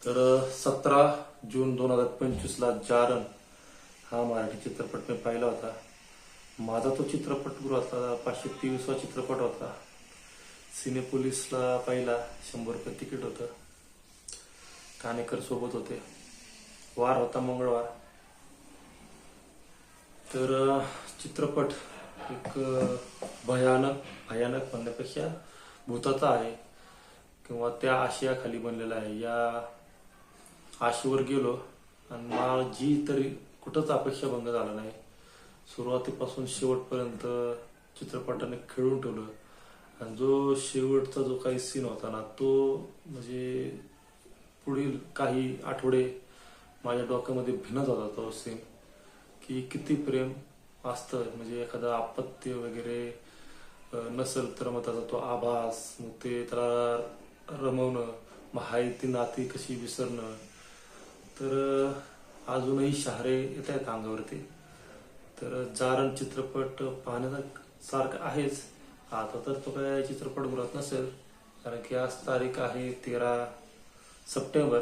तर 17 जून 2025 ला जारण हा मराठी चित्रपट मी पाहिला होता. माझा तो चित्रपटगृहातला 523वा चित्रपट होता. सिनेपोलिसला पहिला 100 रुपये तिकीट होतं. कानेकर सोबत होते. वार होता मंगळवार. तर चित्रपट एक भयानक म्हणण्यापेक्षा भूताचा आहे किंवा त्या आशयाखाली बनलेला आहे. या आशेवर गेलो आणि माझी तरी कुठंच अपेक्षाभंग झाला नाही. सुरुवातीपासून शेवटपर्यंत चित्रपटाने खेळून ठेवलं आणि जो शेवटचा जो काही सीन होता ना, तो म्हणजे पुढील काही आठवडे माझ्या डोक्यामध्ये भिनत होता तो सीन, की किती प्रेम असतं. म्हणजे एखादा अपत्य वगैरे नसेल तर मग त्याचा तो आभास, मग ते त्याला रमवणं, मग हाय ती नाती कशी विसरणं. तर अजूनही शहारे येत आहेत अंगावरती. तर जारण चित्रपट पाहण्याचा सारखं आहेच. आता तर तो काय चित्रपटगृहात नसेल, कारण की आज तारीख आहे 13 सप्टेंबर.